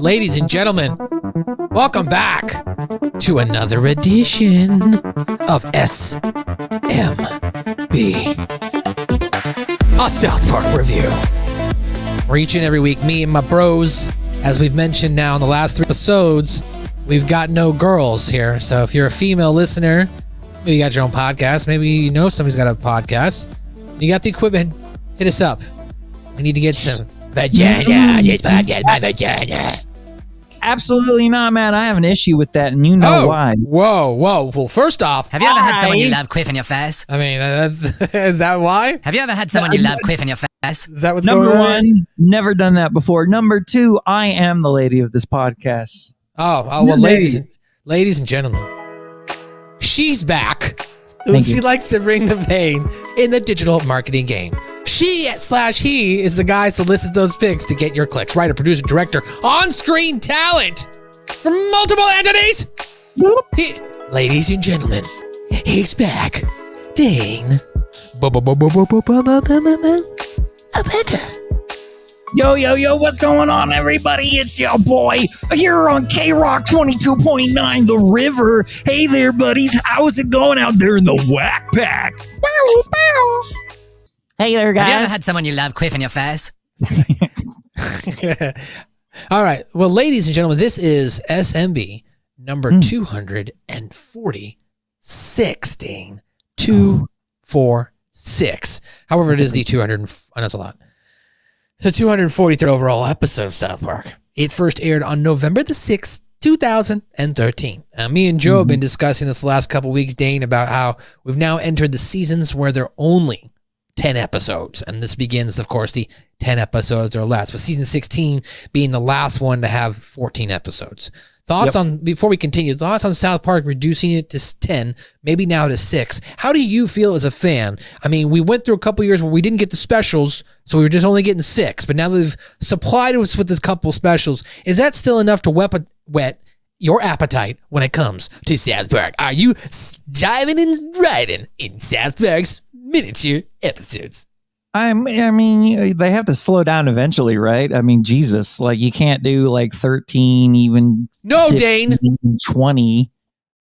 ladies and gentlemen, welcome back to another edition of SMB, a South Park review. Where each and every week, me and my bros, as we've mentioned now in the last 3 episodes, we've got no girls here. So if you're a female listener, maybe you got your own podcast, maybe you know somebody's got a podcast, you got the equipment, hit us up. We need to get some vagina on this podcast, my vagina. Absolutely not, man. I have an issue with that, and you know why. Whoa. Well, first off, have you ever had someone you love quiff in your face? I mean, is that why? Have you ever had someone you love quiff in your face? Is that what's going on? Number one, never done that before. Number two, I am the lady of this podcast. Oh well, ladies and gentlemen, she's back. She likes to bring the pain in the digital marketing game. She/he is the guy who listens to those pics to get your clicks. Writer, producer, director, on-screen talent from multiple entities. Ladies and gentlemen, he's back. Dane. Yo, what's going on, everybody? It's your boy here on K-Rock 22.9 The River. Hey there, buddies. How's it going out there in the whack pack? Hey there, guys. Have you ever had someone you love quiff in your face? All right. Well, ladies and gentlemen, this is SMB number 246. Dane. 246. However, it is the 200. I know it's a lot. It's the 243rd overall episode of South Park. It first aired on November the 6th, 2013. Now, me and Joe have been discussing this the last couple weeks, Dane, about how we've now entered the seasons where they're only 10 episodes. And this begins, of course, the 10 episodes or less, with season 16 being the last one to have 14 episodes. Thoughts on, before we continue, thoughts on South Park reducing it to 10, maybe now to 6. How do you feel as a fan? I mean, we went through a couple years where we didn't get the specials, so we were just only getting 6. But now they've supplied us with this couple specials. Is that still enough to whet your appetite when it comes to South Park? Are you diving and riding in South Park's miniature episodes? I mean, they have to slow down eventually, right? I mean, Jesus, like you can't do like 13, even 15, 20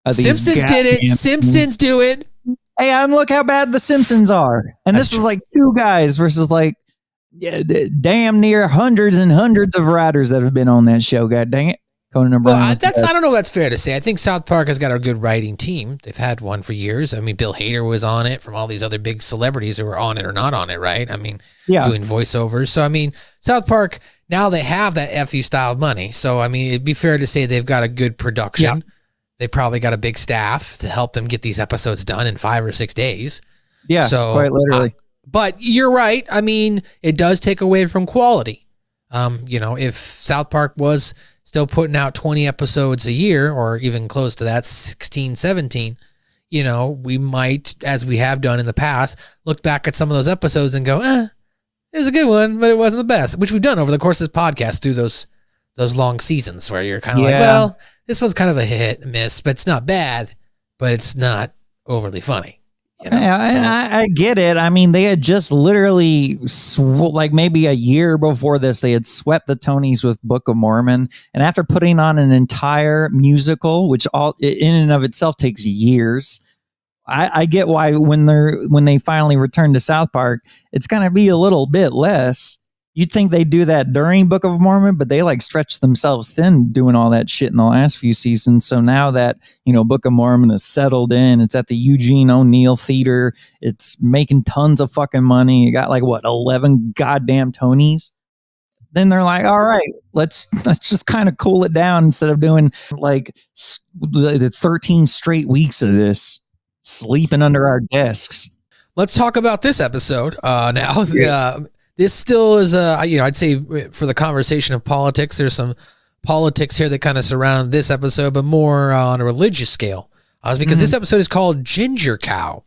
of these. Simpsons did it. Simpsons do it. Hey, and look how bad the Simpsons are. And this is like 2 guys versus like damn near hundreds and hundreds of writers that have been on that show. God dang it. Conan O'Brien. Well, I don't know if that's fair to say. I think South Park has got a good writing team. They've had one for years. I mean, Bill Hader was on it, from all these other big celebrities who were on it or not on it, right? I mean, doing voiceovers. So, I mean, South Park, now they have that FU style of money. So, I mean, it'd be fair to say they've got a good production. Yeah. They probably got a big staff to help them get these episodes done in 5 or 6 days. Yeah, so, quite literally. But you're right. I mean, it does take away from quality. If South Park was still putting out 20 episodes a year, or even close to that, 16, 17, we might, as we have done in the past, look back at some of those episodes and go, it was a good one, but it wasn't the best, which we've done over the course of this podcast through those long seasons where you're kind of like, well, this one's kind of a hit and miss, but it's not bad, but it's not overly funny. I get it. I mean, they had just literally, like maybe a year before this, they had swept the Tonys with Book of Mormon. And after putting on an entire musical, which all in and of itself takes years, I get why when they finally return to South Park, it's going to be a little bit less. You'd think they'd do that during Book of Mormon, but they like stretched themselves thin doing all that shit in the last few seasons. So now that, Book of Mormon is settled in, it's at the Eugene O'Neill Theater. It's making tons of fucking money. You got 11 goddamn Tonys. Then they're like, all right, let's just kind of cool it down instead of doing the 13 straight weeks of this sleeping under our desks. Let's talk about this episode now. Yeah. This still is I'd say for the conversation of politics, there's some politics here that kind of surround this episode, but more on a religious scale. Because this episode is called Ginger Cow.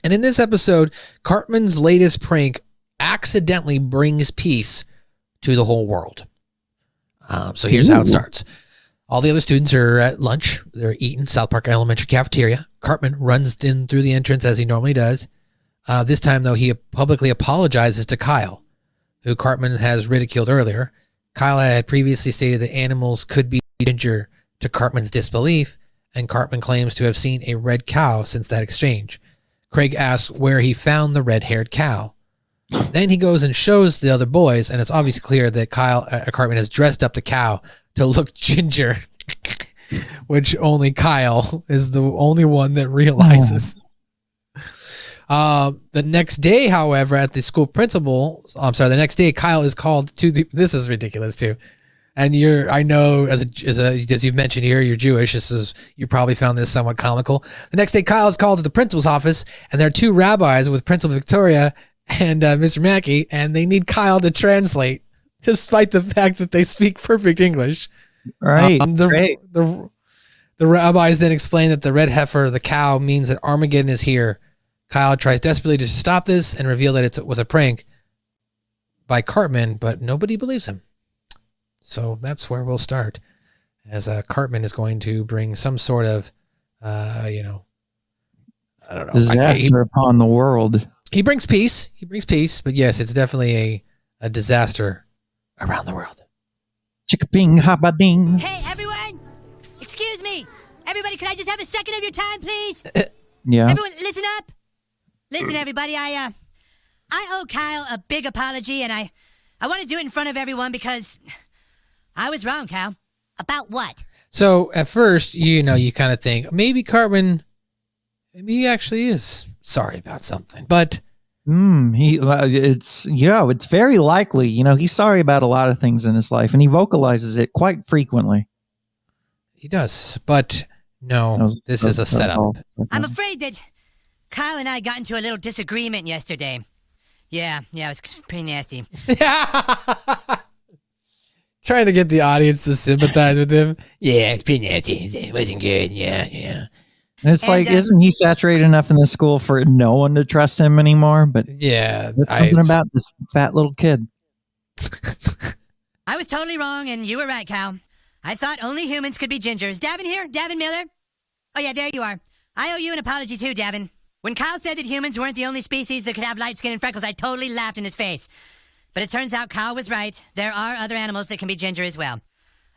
And in this episode, Cartman's latest prank accidentally brings peace to the whole world. So here's how it starts. All the other students are at lunch. They're eating South Park Elementary cafeteria. Cartman runs in through the entrance as he normally does. This time, though, he publicly apologizes to Kyle, who Cartman has ridiculed earlier. Kyle had previously stated that animals could be ginger to Cartman's disbelief, and Cartman claims to have seen a red cow since that exchange. Craig asks where he found the red-haired cow. Then he goes and shows the other boys, and it's obviously clear that Cartman has dressed up the cow to look ginger, which only Kyle is the only one that realizes. The next day, however, at the school the next day, Kyle is called to this is ridiculous too. And I know as you've mentioned here, you're Jewish. You probably found this somewhat comical. The next day, Kyle is called to the principal's office, and there are two rabbis with Principal Victoria and Mr. Mackey, and they need Kyle to translate, despite the fact that they speak perfect English. Right. The rabbis then explain that the red heifer, the cow, means that Armageddon is here. Kyle tries desperately to stop this and reveal that it was a prank by Cartman, but nobody believes him. So that's where we'll start, as Cartman is going to bring some sort of, I don't know, disaster upon the world. He brings peace. But yes, it's definitely a disaster around the world. Chicka-ping, haba-ding. Hey, everyone! Excuse me! Everybody, could I just have a second of your time, please? Yeah. Everyone, listen up! Listen, everybody, I owe Kyle a big apology, and I want to do it in front of everyone because I was wrong, Kyle. About what? So at first, you kind of think maybe Cartman, he actually is sorry about something, but it's very likely. He's sorry about a lot of things in his life, and he vocalizes it quite frequently. He does, but no, this is a setup. I'm afraid that Kyle and I got into a little disagreement yesterday. Yeah, it was pretty nasty. Trying to get the audience to sympathize with him. Yeah, it's pretty nasty. It wasn't good. Yeah. And it's isn't he saturated enough in the school for no one to trust him anymore? But yeah, that's something about this fat little kid. I was totally wrong, and you were right, Kyle. I thought only humans could be gingers. Davin here? Davin Miller? Oh, yeah, there you are. I owe you an apology, too, Davin. When Kyle said that humans weren't the only species that could have light skin and freckles, I totally laughed in his face. But it turns out Kyle was right. There are other animals that can be ginger as well.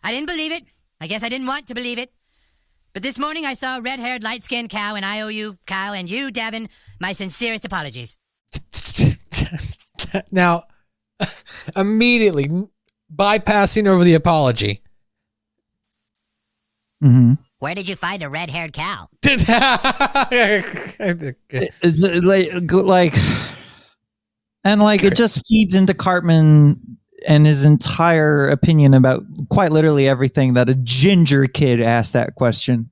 I didn't believe it. I guess I didn't want to believe it. But this morning I saw a red-haired, light-skinned cow, and I owe you, Kyle, and you, Davin, my sincerest apologies. Now, immediately bypassing over the apology. Mm-hmm. Where did you find a red-haired cow? It's it just feeds into Cartman and his entire opinion about quite literally everything that a ginger kid asked that question.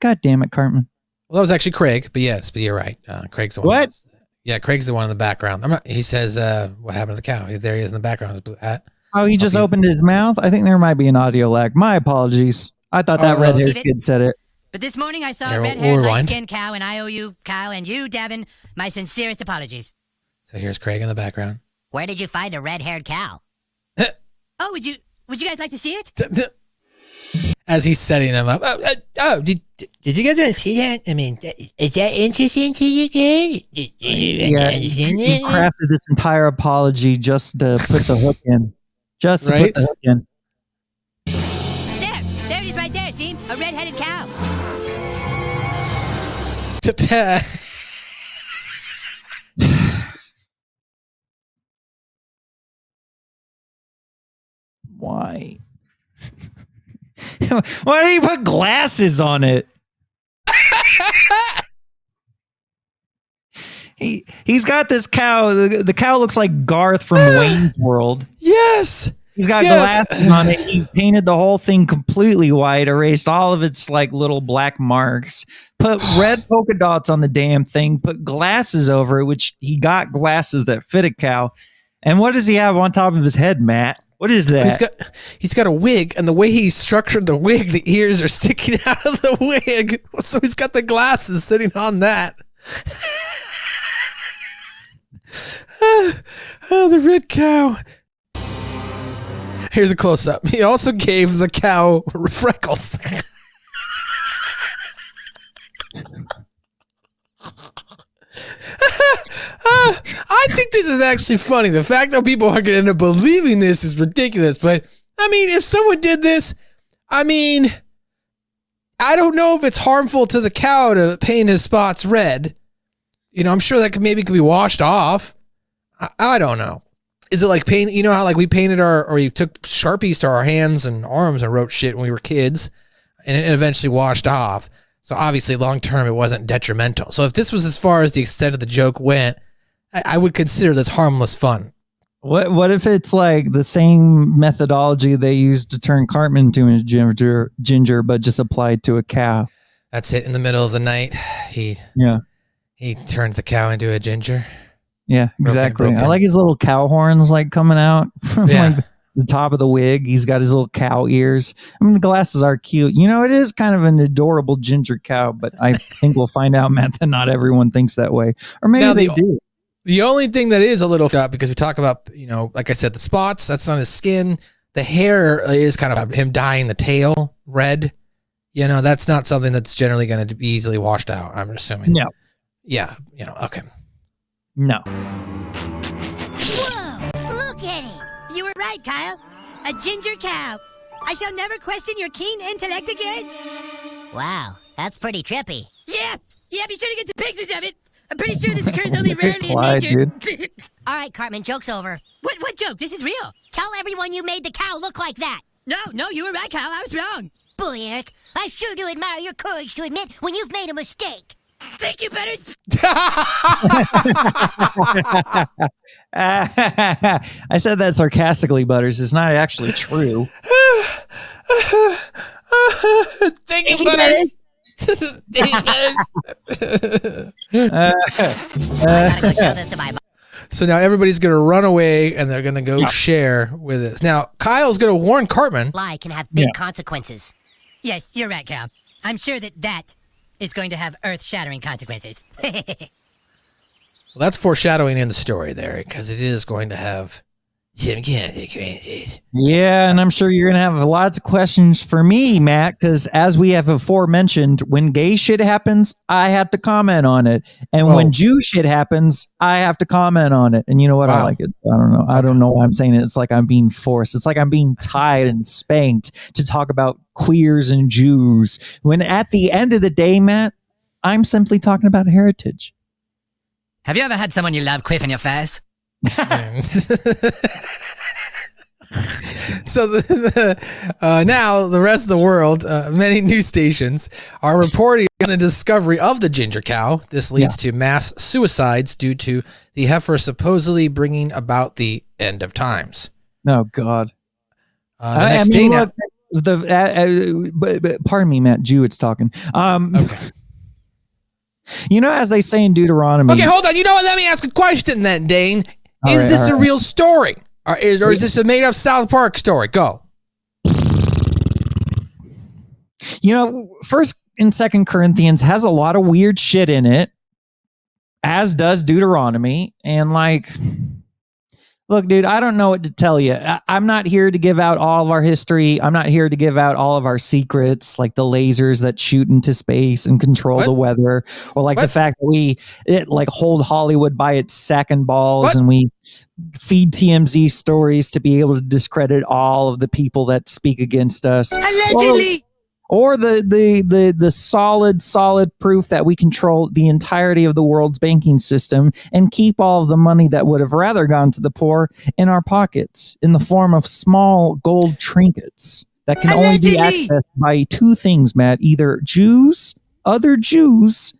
God damn it, Cartman. Well, that was actually Craig, but you're right. Craig's the one. What? Yeah, Craig's the one in the background. He says, what happened to the cow? There he is in the background. Oh, he just opened his mouth? I think there might be an audio lag. My apologies. I thought that red-haired kid said it. But this morning I saw a red-haired, light-skinned cow, and I owe you, Kyle, and you, Davin, my sincerest apologies. So here's Craig in the background. Where did you find a red-haired cow? Oh, would you guys like to see it? As he's setting them up. Did you guys want to see that? I mean, is that interesting to you guys? Yeah, he crafted this entire apology just to put the hook in. Just to put the hook in. There it is right there, see? A red-headed cow. Why? Why did he put glasses on it? He's got this cow. The cow looks like Garth from Wayne's World. Yes. He's got glasses on it. He painted the whole thing completely white, erased all of its little black marks, put red polka dots on the damn thing, put glasses over it, which he got glasses that fit a cow. And what does he have on top of his head, Matt? What is that? He's got a wig, and the way he structured the wig, the ears are sticking out of the wig. So he's got the glasses sitting on that. The red cow. Here's a close-up. He also gave the cow freckles. I think this is actually funny. The fact that people are going to end up believing this is ridiculous, but I mean, if someone did this, I mean, I don't know if it's harmful to the cow to paint his spots red. You know, I'm sure that could be washed off. I don't know. Is it like paint? You know how like we painted or we took Sharpies to our hands and arms and wrote shit when we were kids, and it eventually washed off. So obviously, long term, it wasn't detrimental. So if this was as far as the extent of the joke went, I would consider this harmless fun. What if it's like the same methodology they used to turn Cartman into a ginger, but just applied to a cow? That's it. In the middle of the night, he turns the cow into a ginger. Yeah, exactly. Broken. I like his little cow horns like coming out from like the top of the wig. He's got his little cow ears. I mean, the glasses are cute. You know, it is kind of an adorable ginger cow, but I think we'll find out, Matt, that not everyone thinks that way. Or maybe now, they do. The only thing that is a little because we talk about, you know, like I said, the spots, that's on his skin. The hair is kind of him dyeing the tail red. You know, that's not something that's generally going to be easily washed out, I'm assuming. No. Yeah, you know, okay. No. Whoa, look at it. You were right, Kyle. A ginger cow. I shall never question your keen intellect again. Wow, that's pretty trippy. Yeah, be sure to get some pictures of it. I'm pretty sure this occurs only rarely Clyde, in nature. All right, Cartman, joke's over. What joke? This is real. Tell everyone you made the cow look like that. No, you were right, Kyle. I was wrong. Bully, Eric. I sure do admire your courage to admit when you've made a mistake. Thank you, Butters. I said that sarcastically, Butters. It's not actually true. Thank you, Butters. I gotta go show this to my So now everybody's going to run away and they're going to go share with us. Now, Kyle's going to warn Cartman. lie can have big consequences. Yes, you're right, Cal. I'm sure that is going to have earth-shattering consequences. Well, that's foreshadowing in the story there, because it is going to have some consequences. Yeah, and I'm sure you're going to have lots of questions for me, Matt, because as we have aforementioned, when gay shit happens, I have to comment on it. And when Jew shit happens, I have to comment on it. And you know what? I like it. So I don't know. I don't know why I'm saying it. It's like I'm being forced. It's like I'm being tied and spanked to talk about queers and Jews. When at the end of the day, Matt, I'm simply talking about heritage. Have you ever had someone you love quiff in your face? So now the rest of the world, many news stations are reporting on the discovery of the ginger cow. This leads to mass suicides due to the heifer supposedly bringing about the end of times. Oh God! The next day now. Pardon me, Matt. Jew, it's talking. Okay. You know, as they say in Deuteronomy. Okay, hold on. You know what? Let me ask a question then, Dane. Is this a real story? Or is this a made-up South Park story? Go. You know, 1st and 2nd Corinthians has a lot of weird shit in it, as does Deuteronomy. And like, look, dude, I don't know what to tell you. I'm not here to give out all of our history. I'm not here to give out all of our secrets, like the lasers that shoot into space and control the weather, or like the fact that we hold Hollywood by its sack and balls, and we feed TMZ stories to be able to discredit all of the people that speak against us. Allegedly. Or the solid proof that we control the entirety of the world's banking system and keep all of the money that would have rather gone to the poor in our pockets in the form of small gold trinkets that can only be accessed by 2 things, Matt, either Jews, other Jews,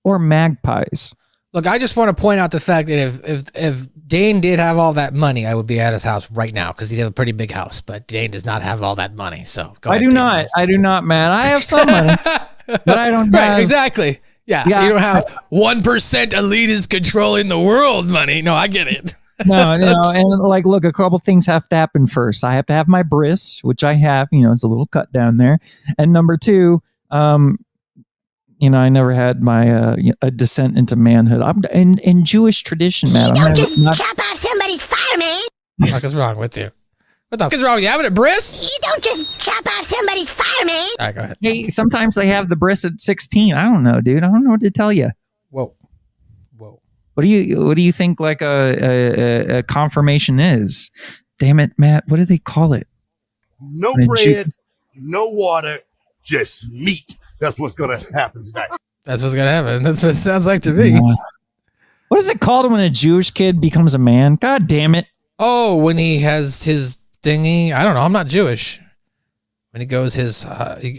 or magpies. Look, I just want to point out the fact that if Dane did have all that money, I would be at his house right now because he'd have a pretty big house. But Dane does not have all that money, so go ahead, Dane. I do not, man. I have some money, but I don't. Right, exactly. Yeah, you don't have 1% elitists controlling the world money. No, I get it. No, and like, look, a couple things have to happen first. I have to have my bris, which I have. You know, it's a little cut down there, and number 2, I nenever had my a descent into manhood. I'm in Jewish tradition, man. You don't just chop off somebody's fireman. What is wrong with you? What the fuck is wrong with you? Having a bris? You don't just chop off somebody's fireman. All right, go ahead. Hey, sometimes they have the bris at 16. I don't know, dude. I don't know what to tell you. Whoa. What do you think like a confirmation is? Damn it, Matt. What do they call it? No bread, no water, just meat. That's what's going to happen tonight. That's what's going to happen. That's what it sounds like to me. What is it called when a Jewish kid becomes a man? God damn it. Oh, when he has his thingy. I don't know. I'm not Jewish. When he goes he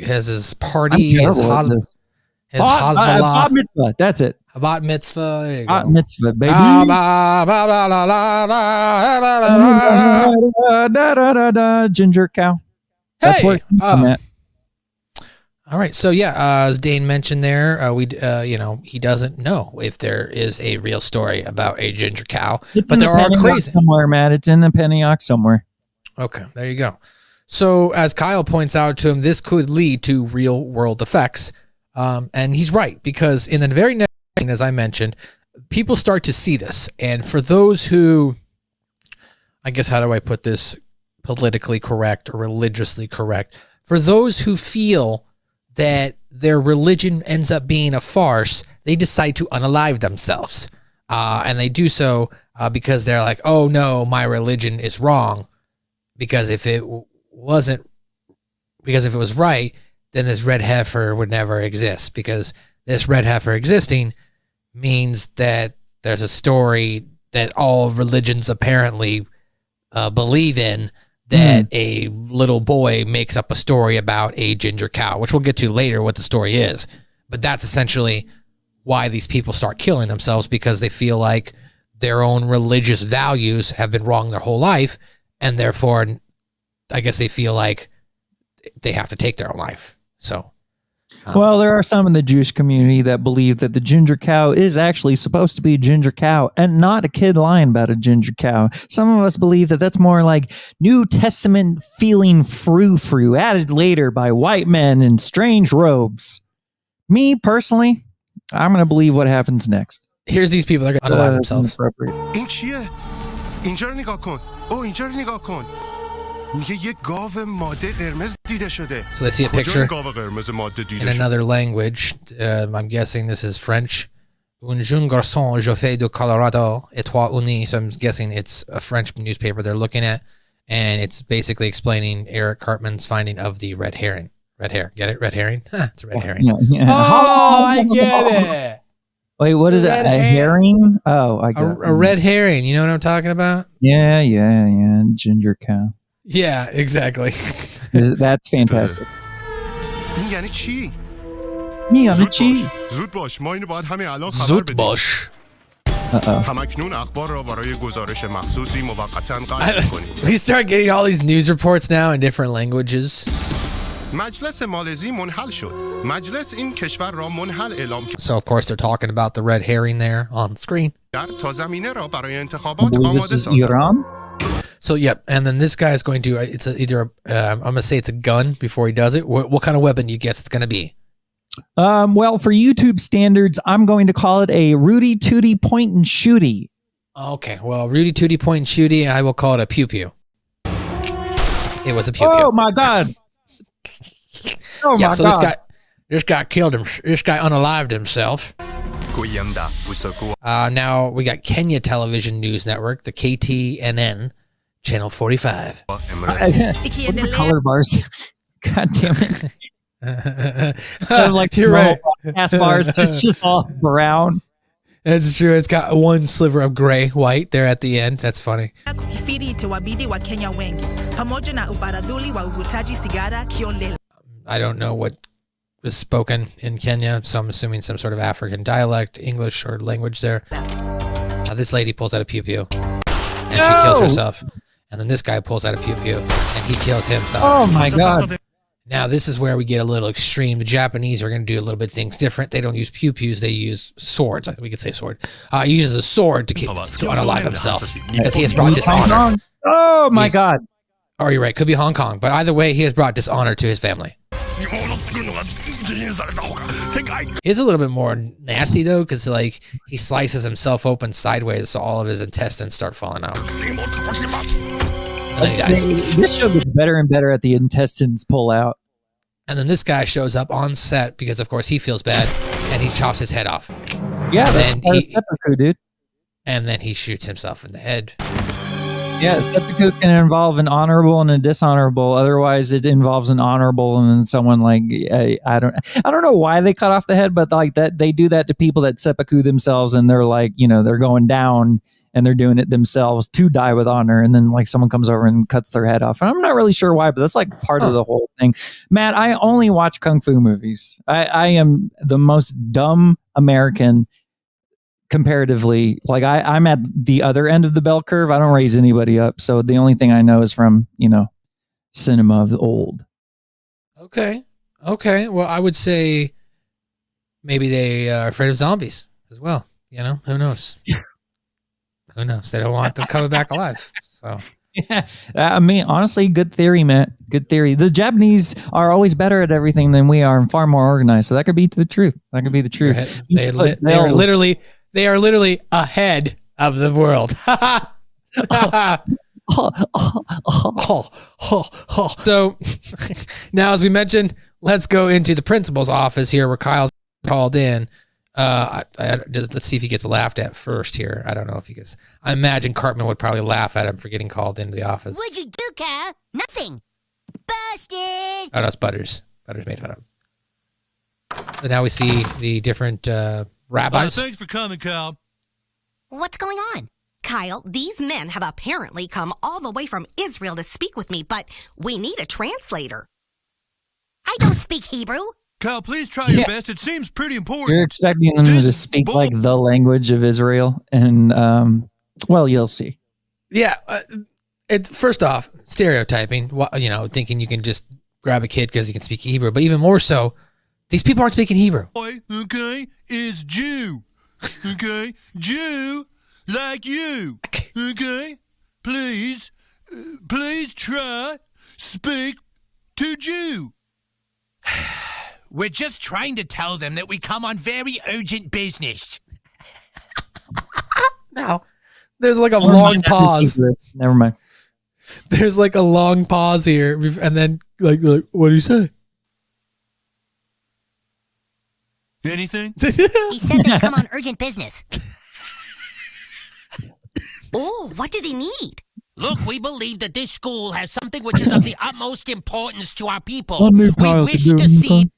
has his party, his Hezbollah. Bat mitzvah. That's it. Bat mitzvah. There you go. Bat mitzvah, baby. Ginger cow. That's where it comes from at. All right. So yeah, as Dane mentioned there, he doesn't know if there is a real story about a ginger cow, but there are crazy somewhere, Matt. It's in the Pennyok somewhere. Okay, there you go. So as Kyle points out to him, this could lead to real world effects, and he's right, because in the very next thing, as I mentioned, people start to see this, and for those who, I guess, how do I put this politically correct or religiously correct? For those who feel that their religion ends up being a farce, they decide to unalive themselves. And they do so because they're like, oh no, my religion is wrong. Because if it was right, then this red heifer would never exist. Because this red heifer existing means that there's a story that all religions apparently believe in, that a little boy makes up a story about a ginger cow, which we'll get to later what the story is. But that's essentially why these people start killing themselves, because they feel like their own religious values have been wrong their whole life, and therefore, I guess they feel like they have to take their own life. So, well, there are some in the Jewish community that believe that the ginger cow is actually supposed to be a ginger cow and not a kid lying about a ginger cow. Some of us believe that that's more like New Testament feeling frou-frou added later by white men in strange robes. Me, personally, I'm going to believe what happens next. Here's these people that are going to unalive themselves. این چیه؟ اینجا رو نگاه کن. اینجا رو نگاه کن. میگه یه گاو ماده قرمز دیده شده. So they see a picture in another language. I'm guessing this is French. Un jeune garçon, je fais de Colorado, étoile unie. So I'm guessing it's a French newspaper they're looking at, and it's basically explaining Eric Cartman's finding of the red herring. Red hair. Get it? Red herring? It's a red herring. Yeah. Oh, I get it. Wait, what is that? A herring? Oh, I got a red herring. You know what I'm talking about? Yeah. Ginger cow. Yeah, exactly. That's fantastic. این یعنی چی؟ زود باش ما اینو باید همین الان خبر بدیم. باش. همکنون اخبار را برای گزارش مخصوصی موقتا قطع کنیم. We start getting all these news reports now in different languages. مجلس مالزی منحل شد. مجلس این کشور را منحل اعلام کرد. So of course they're talking about the red herring there on screen. تا زمینه را برای انتخابات آماده سازد. Iran? So yep, and then this guy is going to I'm going to say it's a gun before he does it. What kind of weapon do you guess it's going to be? Well, for YouTube standards, I'm going to call it a Rudy Tooty point and shooty. Okay, well, Rudy Tooty point and shooty, I will call it a pew pew. It was a pew pew. Oh my god. This guy killed him. This guy unalived himself. Now we got Kenya Television News Network, the KTNN, channel 45. What the color bars? God damn it. So like you're right. Gas bars, it's just all brown. That's true. It's got one sliver of gray, white there at the end. That's funny. I don't know what is spoken in Kenya, so I'm assuming some sort of African dialect, English or language there. This lady pulls out a pew pew, and she kills herself. And then this guy pulls out a pew pew, and he kills himself. Oh my god. Now, this is where we get a little extreme. The Japanese are going to do a little bit things different. They don't use pew-pews. They use swords. We could say sword. He uses a sword to unalive himself because he has brought dishonor. Oh, my God. Oh, you're right. Could be Hong Kong. But either way, he has brought dishonor to his family. He's a little bit more nasty, though, because like he slices himself open sideways so all of his intestines start falling out. And then he dies. This show gets better and better at the intestines pull out. And then this guy shows up on set because, of course, he feels bad, and he chops his head off. Yeah, that's part of seppuku, dude. And then he shoots himself in the head. Yeah, seppuku can involve an honorable and a dishonorable. Otherwise, it involves an honorable and then someone like I don't know why they cut off the head, but like that they do that to people that seppuku themselves, and they're like, they're going down and they're doing it themselves to die with honor, and then like someone comes over and cuts their head off. And I'm not really sure why, but that's like part of the whole thing. Matt, I only watch kung fu movies. I am the most dumb American. Comparatively, like I'm at the other end of the bell curve. I don't raise anybody up, so the only thing I know is from cinema of the old. Okay. Well, I would say maybe they are afraid of zombies as well. Who knows? Who knows? They don't want them coming back alive. So yeah, I mean, honestly, good theory, Matt. Good theory. The Japanese are always better at everything than we are, and far more organized. So that could be the truth. That could be the truth. They are literally ahead of the world. So now, as we mentioned, let's go into the principal's office here where Kyle's called in. Let's see if he gets laughed at first here. I don't know if he gets... I imagine Cartman would probably laugh at him for getting called into the office. What'd you do, Kyle? Nothing. Busted. Oh, no, it's Butters. Butters made fun of him. So now we see the different... rabbis. Thanks for coming, Cal. What's going on? Kyle, these men have apparently come all the way from Israel to speak with me, but we need a translator. I don't speak Hebrew. Kyle, please try your best. It seems pretty important. You're expecting them to speak like the language of Israel, and well, you'll see. Yeah, it's first off stereotyping. Thinking you can just grab a kid because he can speak Hebrew, but even more so, these people aren't speaking Hebrew. Okay, is Jew. Okay, Jew like you. Okay, please try speak to Jew. We're just trying to tell them that we come on very urgent business. Now, there's like a long pause. Never mind. There's like a long pause here, and then like what do you say? Anything? He said they come on urgent business. Oh, what do they need? Look, we believe that this school has something which is of the utmost importance to our people. We wish to see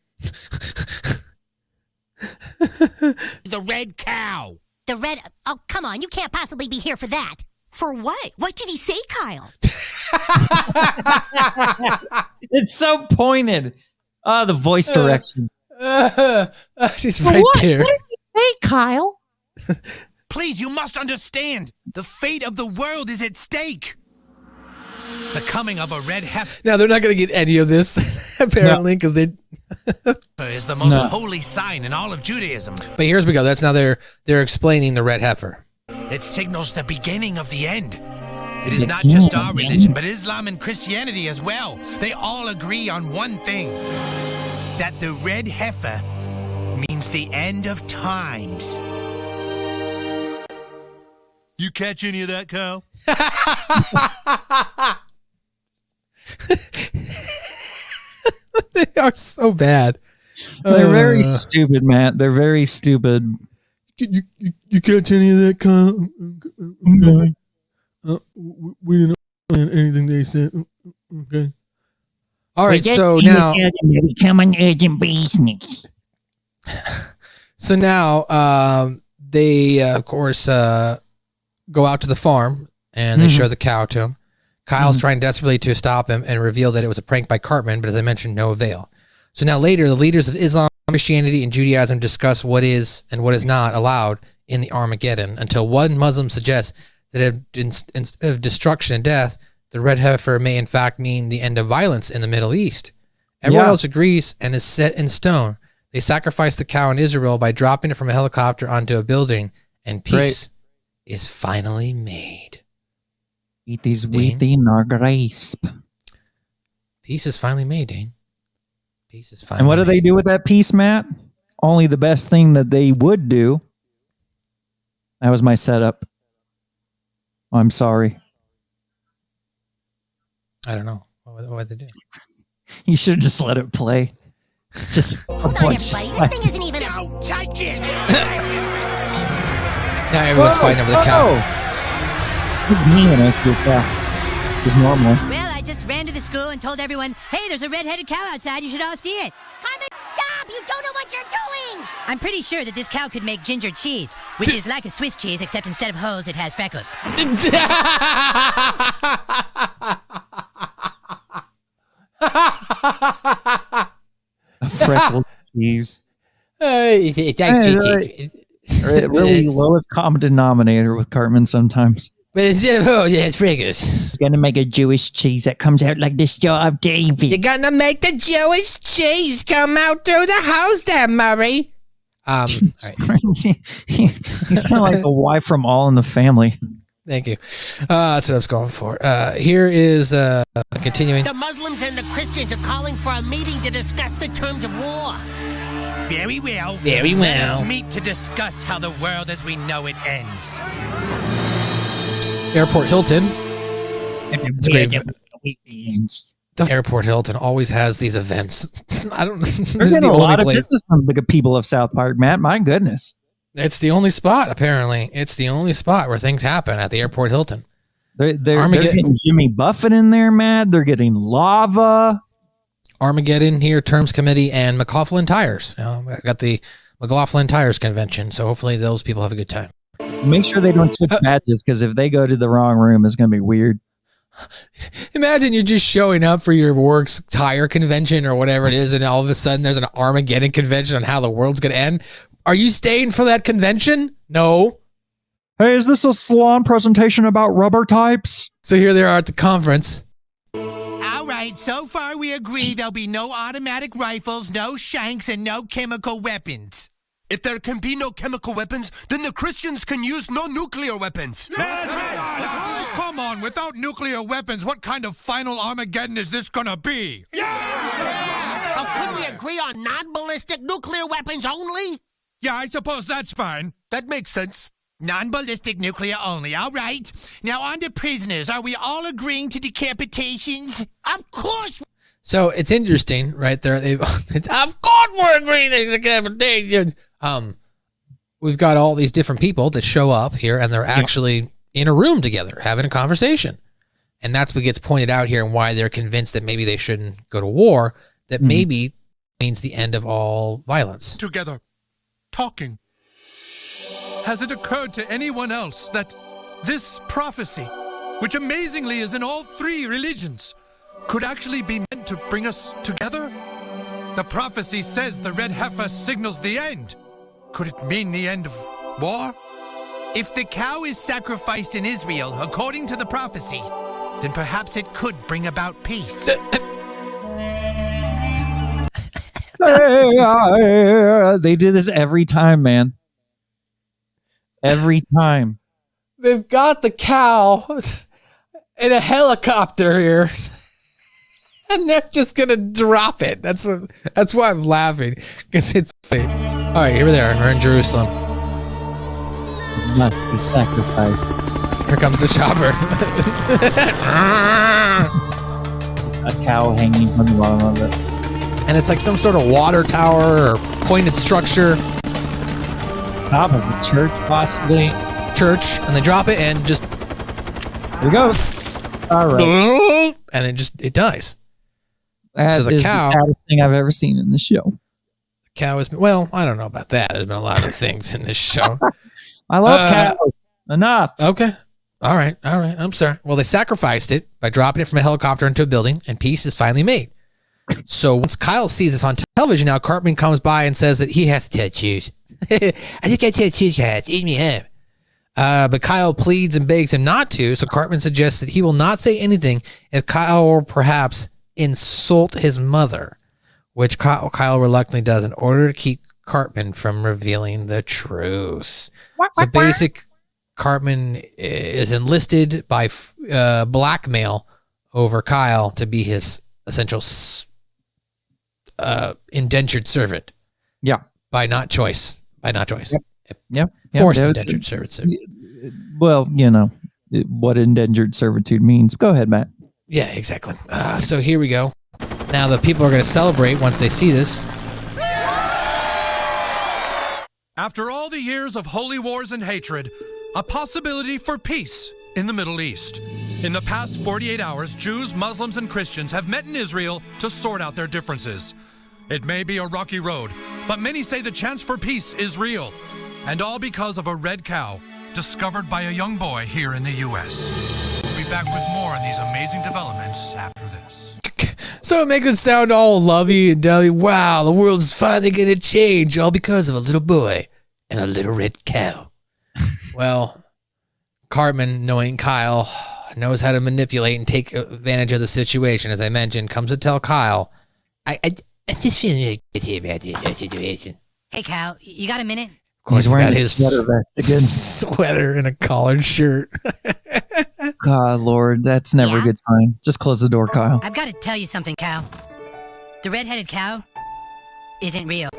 the red cow. The red... Oh, come on. You can't possibly be here for that. For what? What did he say, Kyle? It's so pointed. The voice direction. She's right there. What did you say, Kyle? Please, you must understand. The fate of the world is at stake. The coming of a red heifer. Now, they're not going to get any of this, apparently, because they... is the most holy sign in all of Judaism. But here's we go. That's now they're explaining the red heifer. It signals the beginning of the end. It is not just our religion, but Islam and Christianity as well. They all agree on one thing. That the red heifer means the end of times. You catch any of that, Kyle? They are so bad. They're very stupid, Matt. They're very stupid. You catch any of that, Kyle? Okay. We didn't understand anything they said. Okay. All right, so now become an urgent business. So now they of course go out to the farm and they show the cow to him. Kyle's trying desperately to stop him and reveal that it was a prank by Cartman, but as I mentioned, no avail. So now later, the leaders of Islam, Christianity, and Judaism discuss what is and what is not allowed in the Armageddon until one Muslim suggests that instead of destruction and death, the red heifer may in fact mean the end of violence in the Middle East. Everyone else agrees and is set in stone. They sacrifice the cow in Israel by dropping it from a helicopter onto a building, and peace is finally made. It is within our grasp. Peace is finally made, Dane. Peace is finally And what do made. they do with that peace, Matt? Only the best thing that they would do. That was my setup. Oh, I'm sorry. I don't know. What would they do? You should have just let it play. Just a Hold on, bunch everybody. of This thing isn't even... Don't touch it! Now everyone's fighting over the cow. It's me and I see a cow. It's normal. Well, I just ran to the school and told everyone, hey, there's a red-headed cow outside. You should all see it. Carmen, stop! You don't know what you're doing! I'm pretty sure that this cow could make ginger cheese, which is like a Swiss cheese, except instead of holes, it has freckles. A freckled cheese. Really lowest common denominator with Cartman sometimes. But instead of holes, it has freckles. You're gonna make a Jewish cheese that comes out like the Star of David. You're gonna make the Jewish cheese come out through the house there, Murray. Right. You sound like a wife from All in the Family. Thank you. That's what I was going for. Here is continuing. The Muslims and the Christians are calling for a meeting to discuss the terms of war. Very well. Very well. Let's meet to discuss how the world as we know it ends. Airport Hilton. It's great. The Airport Hilton always has these events. I don't. There's been a lot of business from the people of South Park, Matt. My goodness. It's the only spot, apparently. It's the only spot where things happen at the Airport Hilton. They're getting Jimmy Buffett in there, Matt. They're getting lava. Armageddon here, Terms Committee, and McLaughlin Tires. I got the McLaughlin Tires convention, so hopefully those people have a good time. Make sure they don't switch badges, because if they go to the wrong room, it's going to be weird. Imagine you're just showing up for your work's tire convention or whatever it is, and all of a sudden there's an Armageddon convention on how the world's going to end. Are you staying for that convention? No. Hey, is this a salon presentation about rubber types? So here they are at the conference. All right, so far we agree there'll be no automatic rifles, no shanks, and no chemical weapons. If there can be no chemical weapons, then the Christians can use no nuclear weapons. Oh, come on, without nuclear weapons, what kind of final Armageddon is this gonna be? Oh, couldn't we agree on non-ballistic nuclear weapons only? Yeah, I suppose that's fine. That makes sense. Non-ballistic nuclear only, all right. Now on to prisoners. Are we all agreeing to decapitations? Of course. So it's interesting, right there. Of course we're agreeing to decapitations. We've got all these different people that show up here, and they're actually in a room together having a conversation. And that's what gets pointed out here, and why they're convinced that maybe they shouldn't go to war, that maybe means the end of all violence. Together, talking. Has it occurred to anyone else that this prophecy, which amazingly is in all three religions, could actually be meant to bring us together? The prophecy says the red heifer signals the end. Could it mean the end of war? If the cow is sacrificed in Israel, according to the prophecy, then perhaps it could bring about peace. They do this every time, man. Every time. They've got the cow in a helicopter here, and they're just gonna drop it. That's why I'm laughing, because it's funny. All right, here they are. We're in Jerusalem. It must be sacrificed. Here comes the chopper. A cow hanging from the bottom of it. And it's like some sort of water tower or pointed structure. Top of a church, possibly. Church, and they drop it, and just here it goes. All right, and it dies. That so the is cow, the saddest thing I've ever seen in the show. The cow is, well, I don't know about that. There's been a lot of things in this show. I love cows. Enough. Okay. All right. I'm sorry. Well, they sacrificed it by dropping it from a helicopter into a building, and peace is finally made. So once Kyle sees this on television, now Cartman comes by and says that he has tattoos. I think I tattoos guys. Eat me up. But Kyle pleads and begs him not to, so Cartman suggests that he will not say anything if Kyle will perhaps insult his mother, which Kyle reluctantly does in order to keep Cartman from revealing the truth. So basic Cartman is enlisted by blackmail over Kyle to be his essential indentured servant. Yeah. By not choice. Yep. Forced indentured servitude. Well, you know what indentured servitude means. Go ahead, Matt. Yeah, exactly. So here we go. Now the people are going to celebrate once they see this. After all the years of holy wars and hatred, a possibility for peace in the Middle East. In the past 48 hours, Jews, Muslims, and Christians have met in Israel to sort out their differences. It may be a rocky road, but many say the chance for peace is real. And all because of a red cow discovered by a young boy here in the U.S. We'll be back with more on these amazing developments after this. So it makes it sound all lovey and dovey. Wow, the world's finally going to change, all because of a little boy and a little red cow. Well, Cartman, knowing Kyle, knows how to manipulate and take advantage of the situation. As I mentioned, comes to tell Kyle, I just feel really good here about this situation. Hey, Cal, you got a minute? Of course, he's wearing got his sweater vest again. Sweater and a collared shirt. God, Lord, that's never a good sign. Just close the door, Kyle. I've got to tell you something, Cal. The red-headed cow isn't real.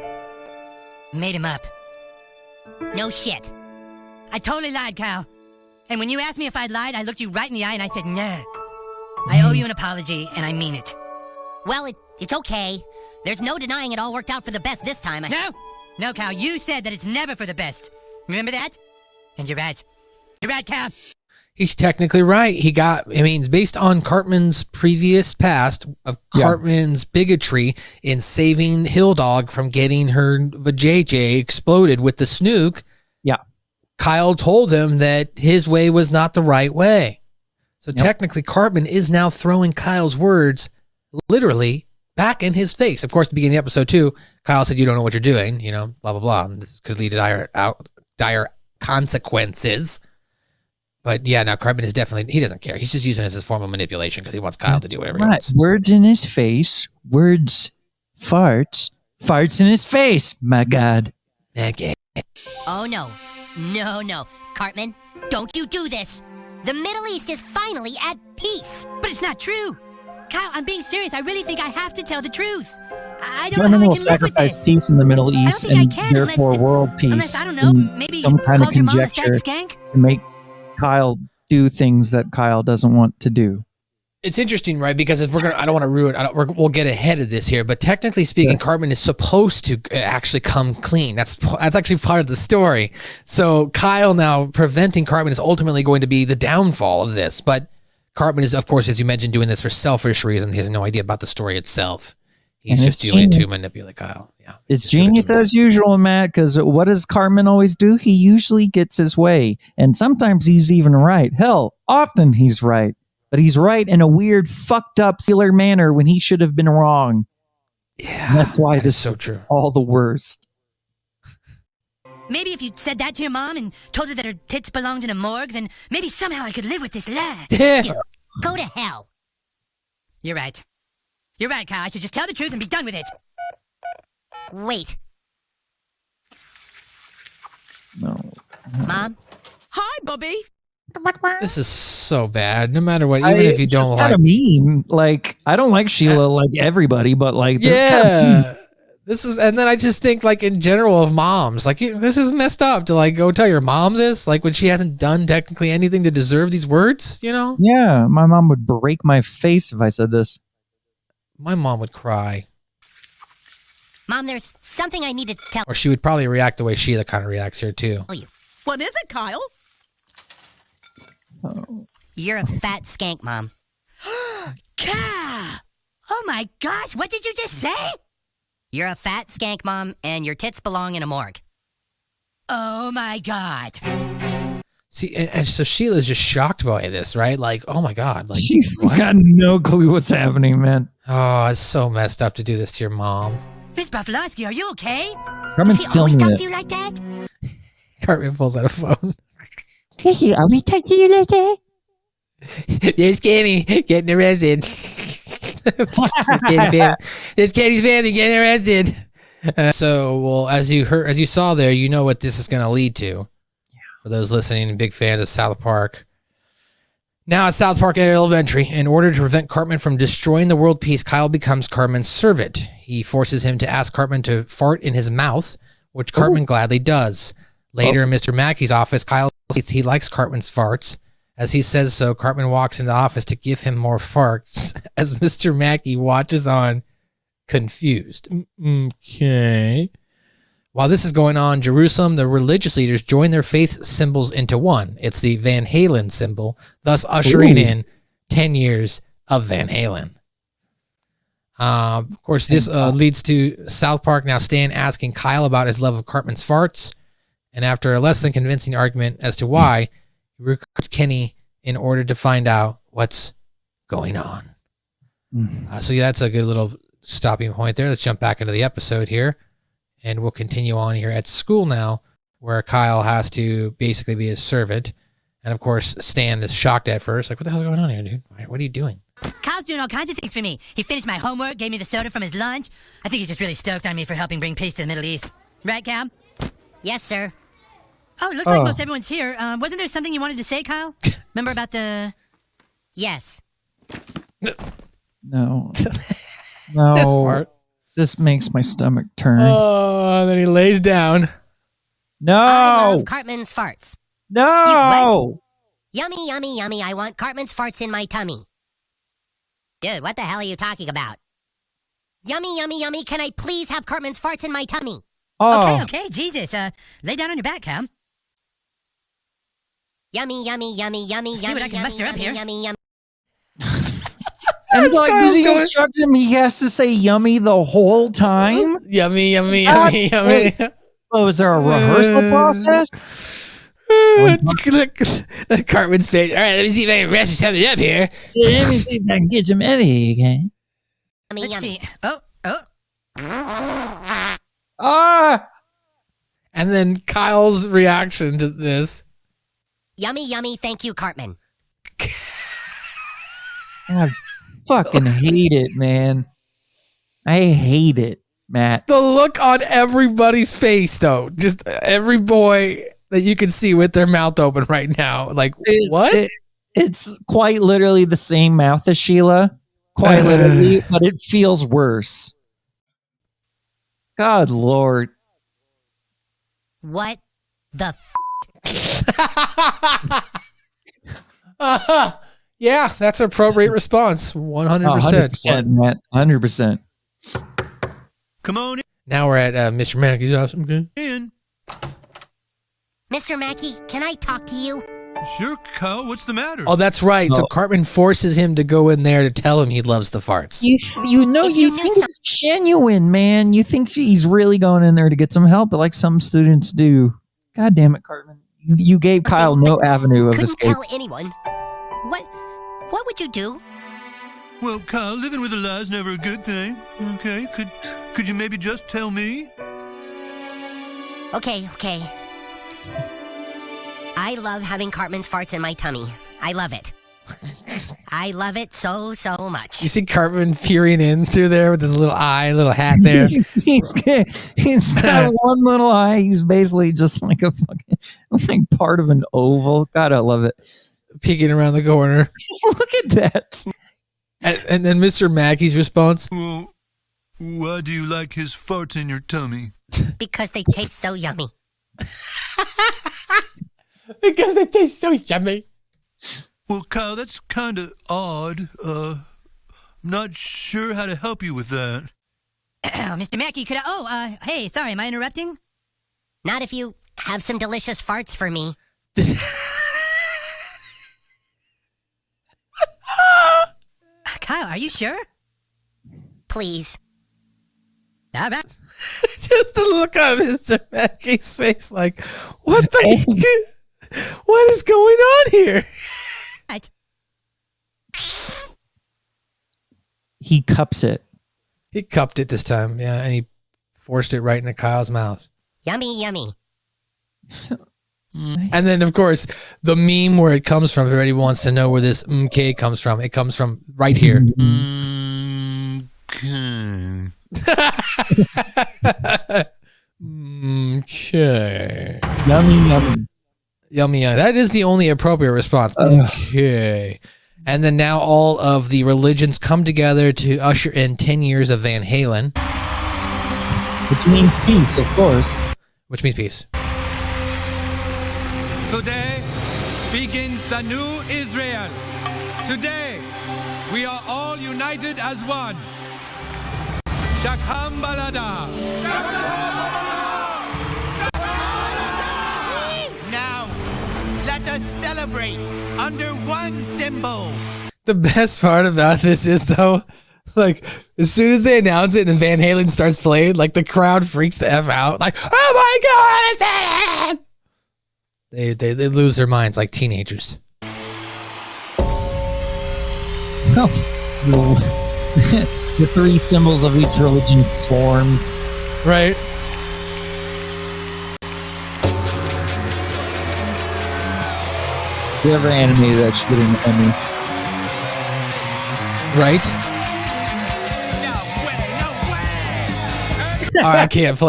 Made him up. No shit. I totally lied, Cal. And when you asked me if I'd lied, I looked you right in the eye and I said, nah. I owe you an apology, and I mean it. Well, it's okay. There's no denying it all worked out for the best this time. No, Cal, you said that it's never for the best. Remember that? And you're right. You're right, Cal. He's technically right. Based on Cartman's previous past of Cartman's bigotry in saving Hill Dog from getting her vajayjay exploded with the snook. Yeah. Kyle told him that his way was not the right way. So technically, Cartman is now throwing Kyle's words literally back in his face. Of course, at the beginning of the episode, too, Kyle said, you don't know what you're doing, blah, blah, blah. And this could lead to dire consequences. But yeah, now Cartman is definitely, he doesn't care. He's just using it as a form of manipulation because he wants Kyle to do whatever he wants. Words in his face, words, farts in his face, my God. Okay. Oh, no. No. Cartman, don't you do this. The Middle East is finally at peace. But it's not true. Kyle, I'm being serious. I really think I have to tell the truth. I don't know Cartman how I will can live with sacrifice this. peace in the Middle East and therefore world peace. Unless, I don't know, maybe some kind of called your mom a fat conjecture skank? to make Kyle do things that Kyle doesn't want to do. It's interesting, right? Because if I don't want to ruin, we'll get ahead of this here, but technically speaking, Cartman is supposed to actually come clean. That's actually part of the story. So Kyle now preventing Cartman is ultimately going to be the downfall of this. But Cartman is, of course, as you mentioned, doing this for selfish reasons. He has no idea about the story itself. He's just doing it to manipulate Kyle. Yeah, it's genius as usual, Matt, because what does Cartman always do? He usually gets his way. And sometimes he's even right. Hell, often he's right. But he's right in a weird, fucked up, sailor manner when he should have been wrong. Yeah. And that's why this so is true. all the worst. Maybe if you said that to your mom and told her that her tits belonged in a morgue, then maybe somehow I could live with this lie. Dude, go to hell. You're right. You're right, Kyle. I should just tell the truth and be done with it. Wait. No. Mom? Hi, Bobby. This is so bad. No matter what, even if you don't like, kind of mean. Like, I don't like Sheila like everybody, but like this kind of mean. This is, and then I just think like in general of moms, like this is messed up to like go tell your mom this, like when she hasn't done technically anything to deserve these words, Yeah, my mom would break my face if I said this. My mom would cry. Mom, there's something I need to tell. Or she would probably react the way Sheila kind of reacts here too. What is it, Kyle? You're a fat skank, Mom. Cal! Oh my gosh, what did you just say? You're a fat skank, Mom, and your tits belong in a morgue. Oh my God. See, and so Sheila's just shocked by this, right? Like, oh my God. Like, she's got no clue what's happening, man. Oh, it's so messed up to do this to your mom. Miss Broflovsky, are you okay? Cartman's filming talk it. to you like that? Cartman pulls out a phone. Are we talking to you like that? There's Kenny getting arrested. There's Kenny's family getting arrested. So, as you saw there, you know what this is going to lead to. Yeah. For those listening, big fans of South Park. Now at South Park Elementary, in order to prevent Cartman from destroying the world peace, Kyle becomes Cartman's servant. He forces him to ask Cartman to fart in his mouth, which Cartman gladly does. Later in Mr. Mackey's office, Kyle states he likes Cartman's farts. As he says so, Cartman walks into the office to give him more farts as Mr. Mackey watches on, confused. Okay. While this is going on in Jerusalem, the religious leaders join their faith symbols into one. It's the Van Halen symbol, thus ushering in 10 years of Van Halen. Of course, this leads to South Park now Stan asking Kyle about his love of Cartman's farts. And after a less than convincing argument as to why, he recruits Kenny in order to find out what's going on. So yeah, that's a good little stopping point there. Let's jump back into the episode here. And we'll continue on here at school now, where Kyle has to basically be his servant. And of course, Stan is shocked at first. Like, what the hell's going on here, dude? What are you doing? Kyle's doing all kinds of things for me. He finished my homework, gave me the soda from his lunch. I think he's just really stoked on me for helping bring peace to the Middle East. Right, Cal? Yes, sir. Oh, it looks like most everyone's here. Wasn't there something you wanted to say, Kyle? Remember about the... Yes. No. That's smart. This makes my stomach turn. Oh, and then he lays down. No. I love Cartman's farts. No. Yummy, yummy, yummy. I want Cartman's farts in my tummy. Dude, what the hell are you talking about? Yummy, yummy, yummy. Can I please have Cartman's farts in my tummy? Oh. Okay, Jesus. Lay down on your back, Cal. Yummy, yummy, yummy, yummy, See what I can muster up here. yummy, yummy. And like the instructed him, he has to say yummy the whole time. Yummy, yummy, yummy, yummy. Oh, is there a rehearsal process? Cartman's face. All right, let me see if I can rest something up here. Let me see if I can get some Eddie, okay? Yummy, Let's yummy. see. And then Kyle's reaction to this. Yummy, yummy. Thank you, Cartman. I fucking hate it, man. I hate it, Matt. The look on everybody's face, though. Just every boy that you can see with their mouth open right now. Like, what? It's quite literally the same mouth as Sheila. Quite literally, but it feels worse. God Lord. What the Yeah, that's an appropriate response. 100%. 100%, Matt. 100%. Come on Now we're at Mr. Mackey's house. Okay. in. Mr. Mackey, can I talk to you? Sure, Kyle. What's the matter? Oh, that's right. So Cartman forces him to go in there to tell him he loves the farts. You think it's genuine, man. You think he's really going in there to get some help, but like some students do. God damn it, Cartman. You gave Kyle no avenue of Couldn't escape. tell anyone. What would you do? Well, Kyle, living with a lie is never a good thing. Okay, could you maybe just tell me? Okay. I love having Cartman's farts in my tummy. I love it. I love it so much. You see Cartman peering in through there with his little eye, little hat there. he's got one little eye. He's basically just like a fucking like part of an oval. God, I love it. Peeking around the corner. Look at that. And then Mr. Mackey's response. Well, why do you like his farts in your tummy? Because they taste so yummy. Because they taste so yummy. Well, Kyle, that's kind of odd. I'm not sure how to help you with that. Mr. Mackey, could I... hey, sorry, am I interrupting? Not if you have some delicious farts for me. Kyle, are you sure? Please. All right. Just the look on Mr. Mackey's face, like, what is going on here? He cups it. He cupped it this time, yeah, and he forced it right into Kyle's mouth. Yummy, yummy. And then, of course, the meme where it comes from, if everybody wants to know where this MK comes from, it comes from right here. Okay. Okay. Yummy. Yummy. That is the only appropriate response. Okay. And then now all of the religions come together to usher in 10 years of Van Halen. Which means peace, of course. Which means peace. Today begins the new Israel. Today, we are all united as one. Shakam Balada. celebrate under one symbol. The best part about this is, though, like, as soon as they announce it and Van Halen starts playing, like, the crowd freaks the F out. Like, oh my God, it's Van Halen! They lose their minds like teenagers. The three symbols of each religion forms. Right. Whoever animated that should get an Emmy. Right? No way! All right,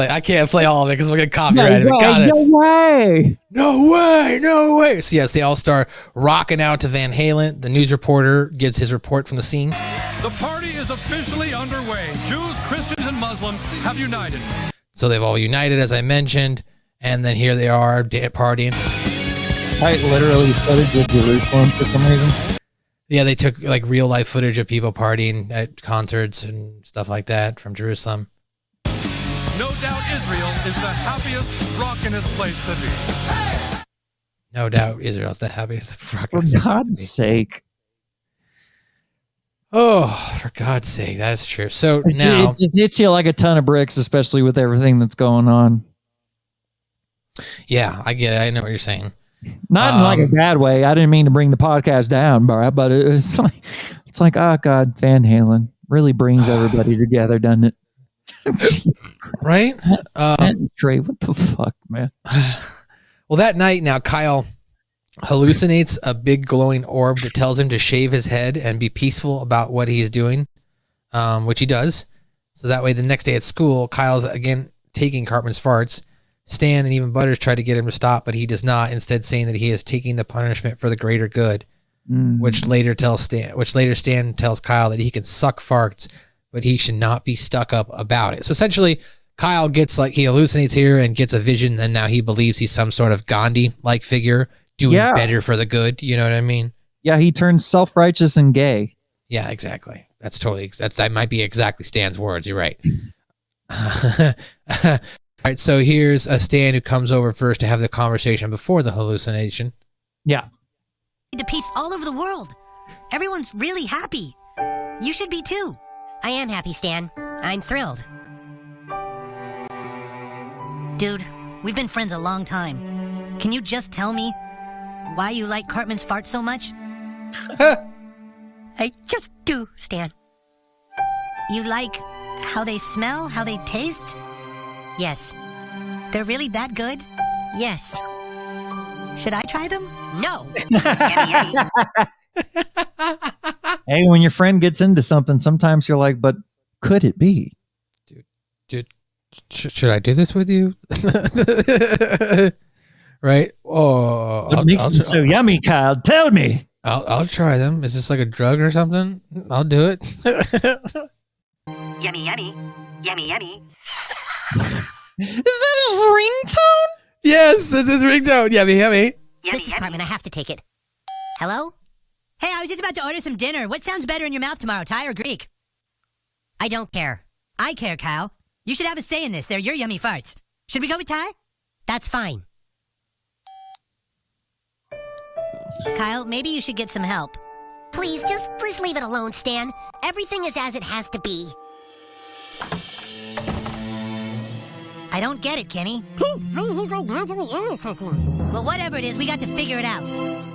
I can't play all of it because we're gonna copyright it. No way! No way! So yes, they all start rocking out to Van Halen. The news reporter gives his report from the scene. The party is officially underway. Jews, Christians, and Muslims have united. So they've all united, as I mentioned, and then here they are partying. Quite literally footage of Jerusalem for some reason. Yeah, they took like real life footage of people partying at concerts and stuff like that from Jerusalem. No doubt Israel is the happiest, rockinest place to be. No doubt Israel's the happiest. For God's sake. Oh, for God's sake, that's true. So now it just hits you like a ton of bricks, especially with everything that's going on. Yeah, I get it. I know what you're saying. Not in like a bad way. I didn't mean to bring the podcast down, but it's like, oh God, Van Halen really brings everybody together, doesn't it? Right? Trey, what the fuck, man? Well, that night now, Kyle hallucinates a big glowing orb that tells him to shave his head and be peaceful about what he is doing, which he does. So that way, the next day at school, Kyle's again taking Cartman's farts. Stan and even Butters try to get him to stop, but he does not, instead saying that he is taking the punishment for the greater good, which later Stan tells Kyle that he can suck farts, but he should not be stuck up about it. So essentially, Kyle gets he hallucinates here and gets a vision, and now he believes he's some sort of Gandhi-like figure doing better for the good. You know what I mean? Yeah, he turns self-righteous and gay. Yeah, exactly. That might be exactly Stan's words. You're right. All right, so here's a Stan who comes over first to have the conversation before the hallucination. Yeah. To peace all over the world. Everyone's really happy. You should be too. I am happy, Stan. I'm thrilled. Dude, we've been friends a long time. Can you just tell me why you like Cartman's fart so much? I just do, Stan. You like how they smell, how they taste? Yes. They're really that good? Yes. Should I try them? No. Hey, when your friend gets into something, sometimes you're like, but could it be? Dude, should I do this with you? Right? Oh, What makes them so yummy, Kyle? Tell me. I'll try them. Is this like a drug or something? I'll do it. Yummy, yummy. Yummy, yummy. Is that his ringtone? Yes, that's his ringtone. Yummy, yummy. This is Cartman. I have to take it. Hello? Hey, I was just about to order some dinner. What sounds better in your mouth tomorrow, Thai or Greek? I don't care. I care, Kyle. You should have a say in this. They're your yummy farts. Should we go with Thai? That's fine. Kyle, maybe you should get some help. Please, just leave it alone, Stan. Everything is as it has to be. I don't get it, Kenny. Well, whatever it is, we got to figure it out.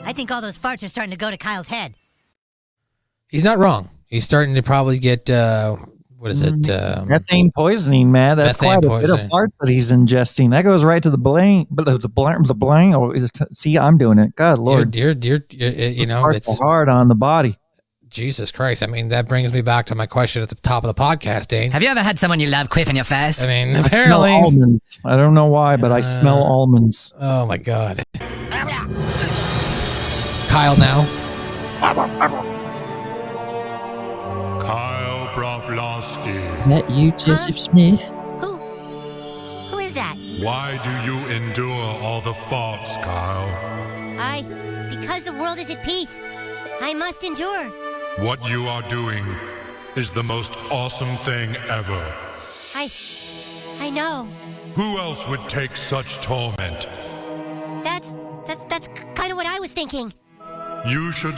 I think all those farts are starting to go to Kyle's head. He's not wrong. He's starting to probably get, what is it? Methane poisoning, man. That's quite a bit of fart that he's ingesting. That goes right to the brain. Oh, see, I'm doing it. God, Lord. You know, it's hard on the body. Jesus Christ. I mean, that brings me back to my question at the top of the podcast, Dane. Have you ever had someone you love quiff in your face? I mean, I apparently. smell almonds. I don't know why, but I smell almonds. Oh, my God. Kyle now. Kyle Broflovsky. Is that you, Joseph Smith? Who is that? Why do you endure all the faults, Kyle? Because the world is at peace. I must endure. What you are doing is the most awesome thing ever. I know. Who else would take such torment? That's kind of what I was thinking. thinking? You should,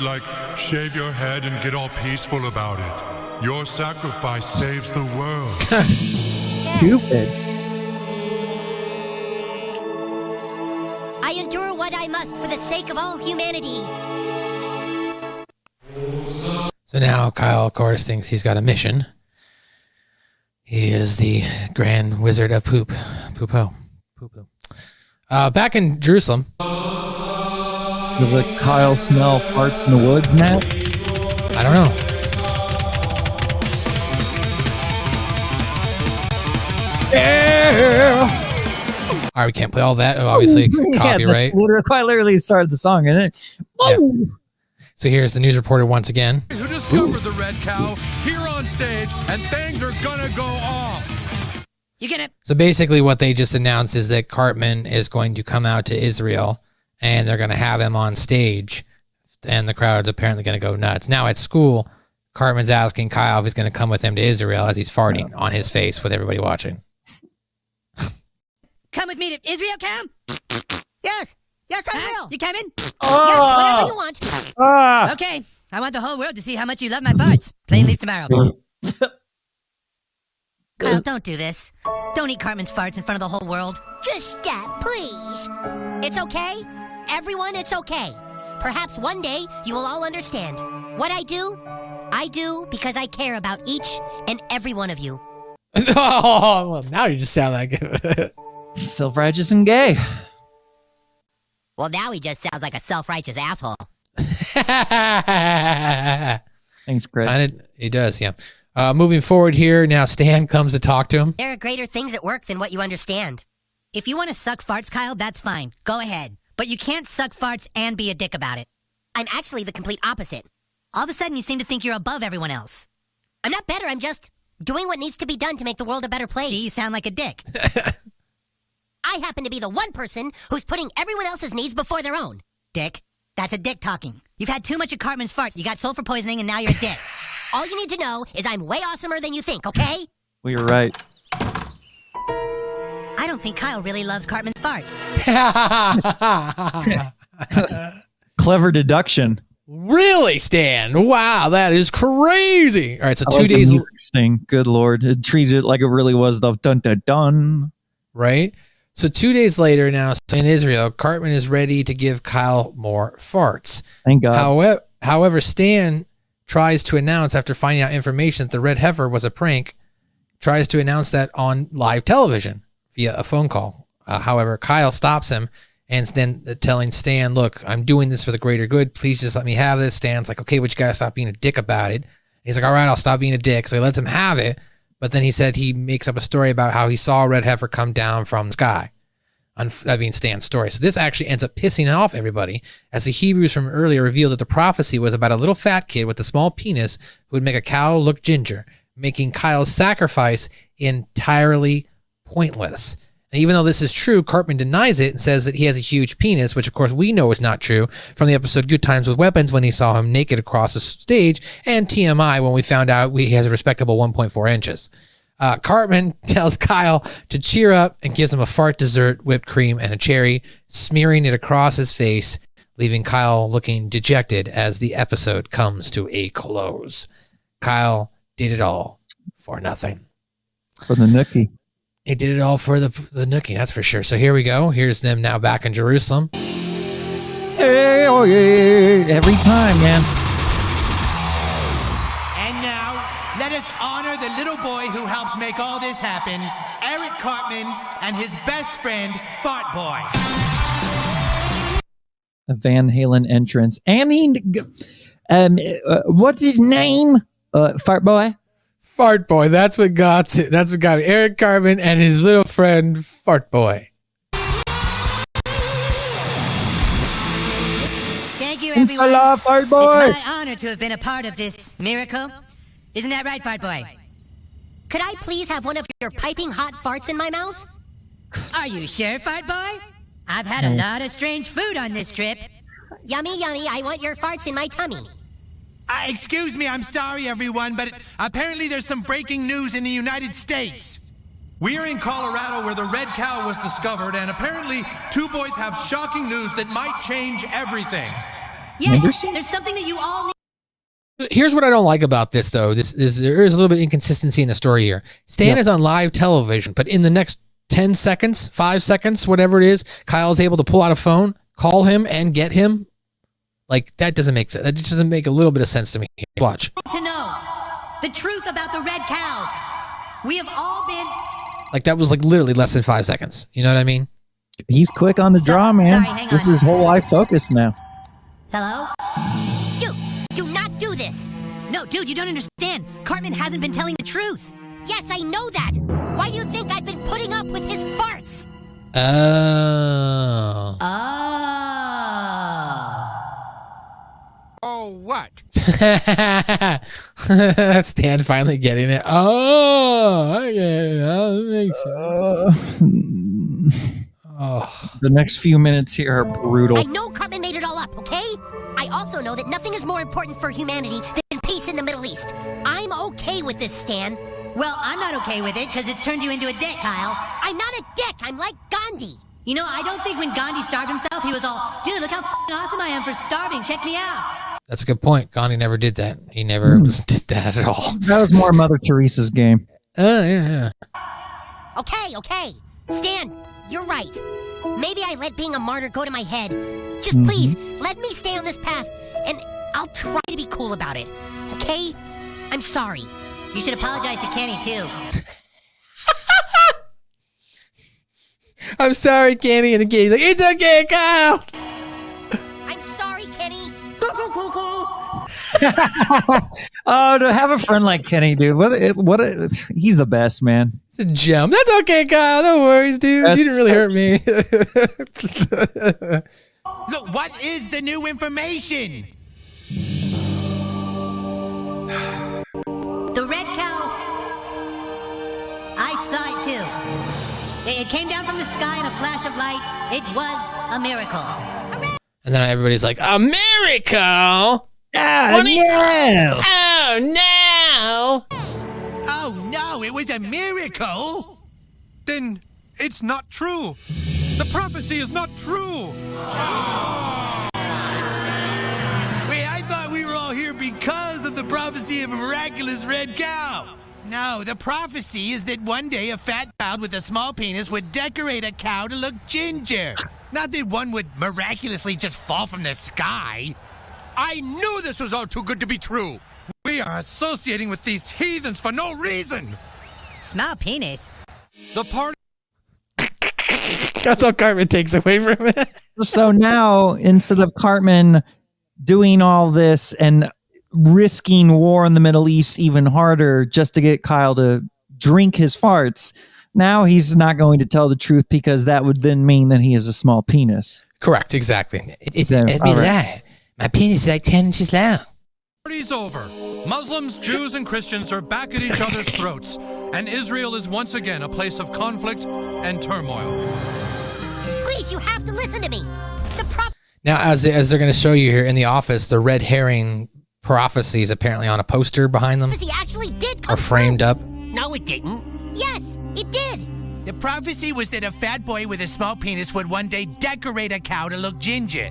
shave your head and get all peaceful about it. Your sacrifice saves the world. Stupid. I endure what I must for the sake of all humanity. So now Kyle, of course, thinks he's got a mission. He is the Grand Wizard of Poop. Poo-poo. Back in Jerusalem. Does a Kyle smell farts in the woods, Matt? I don't know. Yeah. All right, we can't play all that. Obviously, copyright. Quite literally started the song, isn't it? Yeah. So here's the news reporter once again. Who discovered the red cow here on stage, and things are gonna go off. You gonna? So basically, what they just announced is that Cartman is going to come out to Israel, and they're going to have him on stage, and the crowd's apparently going to go nuts. Now at school, Cartman's asking Kyle if he's going to come with him to Israel as he's farting on his face with everybody watching. Come with me to Israel, Cam? Yes, I will. You coming? Yes, whatever you want. Okay, I want the whole world to see how much you love my farts. Plane leaves tomorrow. Kyle, don't do this. Don't eat Cartman's farts in front of the whole world. Just stop, please. It's okay. Everyone, it's okay. Perhaps one day you will all understand. What I do because I care about each and every one of you. Oh, well, now you just sound like it. Self-righteous and gay. Well, now he just sounds like a self-righteous asshole. Thanks, Chris. He does, yeah. Moving forward here, now Stan comes to talk to him. There are greater things at work than what you understand. If you want to suck farts, Kyle, that's fine. Go ahead. But you can't suck farts and be a dick about it. I'm actually the complete opposite. All of a sudden, you seem to think you're above everyone else. I'm not better, I'm just doing what needs to be done to make the world a better place. See, you sound like a dick. I happen to be the one person who's putting everyone else's needs before their own. Dick. That's a dick talking. You've had too much of Cartman's farts. You got sulfur poisoning, and now you're a dick. All you need to know is I'm way awesomer than you think, okay? Well, you're right. I don't think Kyle really loves Cartman's farts. Clever deduction. Really, Stan? Wow, that is crazy. All right, so 2 days. Interesting. Good Lord. It treated it like it really was the dun-dun-dun. Right? So 2 days later now, in Israel, Cartman is ready to give Kyle more farts. Thank God. However, Stan tries to announce, after finding out information that the red heifer was a prank, tries to announce that on live television via a phone call. However, Kyle stops him and then telling Stan, look, I'm doing this for the greater good. Please just let me have this. Stan's like, okay, but you got to stop being a dick about it. He's like, all right, I'll stop being a dick. So he lets him have it. But then he said he makes up a story about how he saw a red heifer come down from the sky. That being Stan's story. So this actually ends up pissing off everybody, as the Hebrews from earlier revealed that the prophecy was about a little fat kid with a small penis who would make a cow look ginger, making Kyle's sacrifice entirely pointless. And even though this is true, Cartman denies it and says that he has a huge penis, which of course we know is not true from the episode Good Times with Weapons when he saw him naked across the stage, and TMI when we found out he has a respectable 1.4 inches. Cartman tells Kyle to cheer up and gives him a fart dessert, whipped cream, and a cherry, smearing it across his face, leaving Kyle looking dejected as the episode comes to a close. Kyle did it all for nothing. For the nookie. He did it all for the nookie, that's for sure. So here we go. Here's them now back in Jerusalem. Hey, oh yeah, every time, man. And now, let us honor the little boy who helped make all this happen, Eric Cartman and his best friend, Fart Boy. A Van Halen entrance. And he, what's his name? Fart Boy? Fart Boy, that's what got it. That's what got me. Eric Cartman and his little friend, Fart Boy. Thank you, Thanks a everyone. lot, Fart Boy. It's my honor to have been a part of this miracle. Isn't that right, Fart Boy? Could I please have one of your piping hot farts in my mouth? Are you sure, Fart Boy? I've had a lot of strange food on this trip. Yummy, yummy, I want your farts in my tummy. Excuse me, I'm sorry, everyone, but apparently there's some breaking news in the United States. We're in Colorado where the red cow was discovered, and apparently two boys have shocking news that might change everything. Yes, Anderson? there's something that you all need. Here's what I don't like about this, though. There is a little bit of inconsistency in the story here. Stan is on live television, but in the next 10 seconds, 5 seconds, whatever it is, Kyle's able to pull out a phone, call him, and get him. Like, that doesn't make sense. That just doesn't make a little bit of sense to me. Watch. To know the truth about the red cow. We have all been... Like, that was like literally less than 5 seconds. You know what I mean? He's quick on the draw, man. Sorry, hang This on. is whole life focus now. Hello? Dude, do not do this. No, dude, you don't understand. Cartman hasn't been telling the truth. Yes, I know that. Why do you think I've been putting up with his farts? Oh. Oh, what? Stan finally getting it. Oh, I get it. That makes sense. The next few minutes here are brutal. I know Cartman made it all up, okay? I also know that nothing is more important for humanity than peace in the Middle East. I'm okay with this, Stan. Well, I'm not okay with it because it's turned you into a dick, Kyle. I'm not a dick. I'm like Gandhi. You know, I don't think when Gandhi starved himself, he was all, dude, look how f***ing awesome I am for starving. Check me out. That's a good point. Gandhi never did that. He never did that at all. That was more Mother Teresa's game. Yeah. Okay. Stan, you're right. Maybe I let being a martyr go to my head. Just please, let me stay on this path, and I'll try to be cool about it. Okay? I'm sorry. You should apologize to Kenny, too. I'm sorry, Kenny. And the kid's like, it's okay, Kyle. I'm sorry, Kenny. Oh, to have a friend like Kenny, dude. He's the best, man. It's a gem. That's okay, Kyle. No worries, dude. You didn't really hurt me. Look, what is the new information? The red cow, I saw it too. It came down from the sky in a flash of light. It was a miracle. And then everybody's like, a miracle? Oh, no. Oh, no. Oh, no, it was a miracle? Then it's not true. The prophecy is not true. Wait, I thought we were all here because of the prophecy of a miraculous red cow. No, the prophecy is that one day a fat child with a small penis would decorate a cow to look ginger. Not that one would miraculously just fall from the sky. I knew this was all too good to be true. We are associating with these heathens for no reason. Small penis? The party... That's all Cartman takes away from it. So now, instead of Cartman doing all this and risking war in the Middle East even harder just to get Kyle to drink his farts, now he's not going to tell the truth because that would then mean that he has a small penis. Correct, exactly. It'd be that. My penis is like 10 inches long. Party's over. Muslims, Jews, and Christians are back at each other's throats, and Israel is once again a place of conflict and turmoil. Please, you have to listen to me. Now, as they're going to show you here in the office, the red herring prophecy is apparently on a poster behind them. He actually did come or framed up. No, it didn't. Yes, it did. The prophecy was that a fat boy with a small penis would one day decorate a cow to look ginger.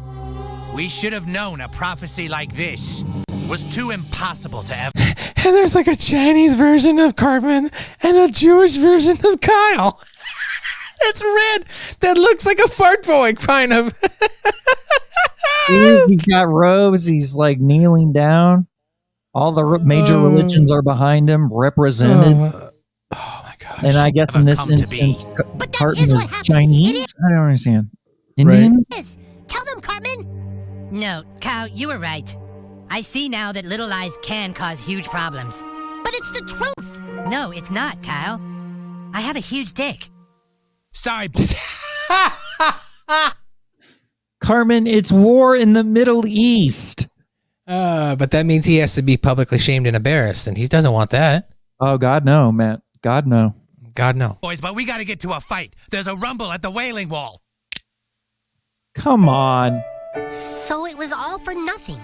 We should have known a prophecy like this was too impossible to ever. And there's like a Chinese version of Cartman and a Jewish version of Kyle. It's red. That looks like a fart boy, kind of. Dude, he's got robes. He's like kneeling down. All the major religions are behind him, represented. Oh my gosh. And I guess in this instance, Cartman is Chinese? I don't understand. Indian? Right. Tell them, Cartman. No, Kyle, you were right. I see now that little lies can cause huge problems. But it's the truth. No, it's not, Kyle. I have a huge dick. Sorry. Cartman, it's war in the Middle East. But that means he has to be publicly shamed and embarrassed, and he doesn't want that. Oh, God, no, Matt. God, no. God, no. Boys, but we got to get to a fight. There's a rumble at the Wailing Wall. Come on. So it was all for nothing.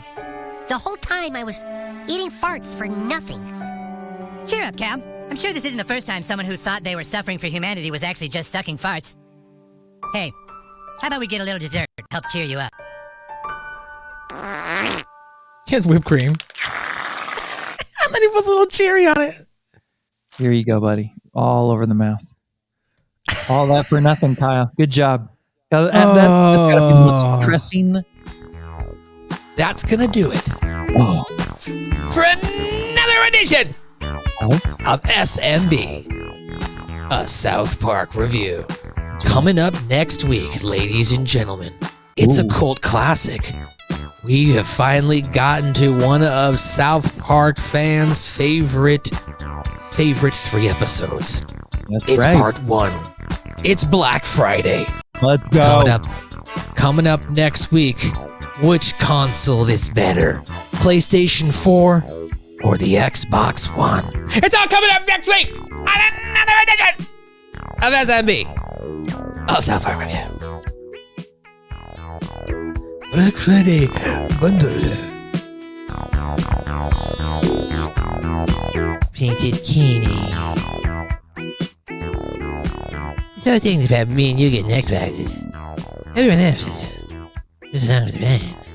The whole time I was eating farts for nothing. Cheer up, Cal. I'm sure this isn't the first time someone who thought they were suffering for humanity was actually just sucking farts. Hey, how about we get a little dessert to help cheer you up? It's whipped cream. And then he puts a little cherry on it. Here you go, buddy. All over the mouth. All that for nothing, Kyle. Good job. That's got to be the most stressing. That's going to do it. For another edition of SMB, a South Park review. Coming up next week, ladies and gentlemen, it's a cult classic. We have finally gotten to one of South Park fans' favorite 3 episodes. That's it's right. part 1. It's Black Friday. Let's go. Coming up next week, which console is better? PlayStation 4 or the Xbox One? It's all coming up next week on another edition of SMB of South Park Review. Black Friday bundle. Painted candy. No things about me and you getting Xboxes. Everyone else is just not the band.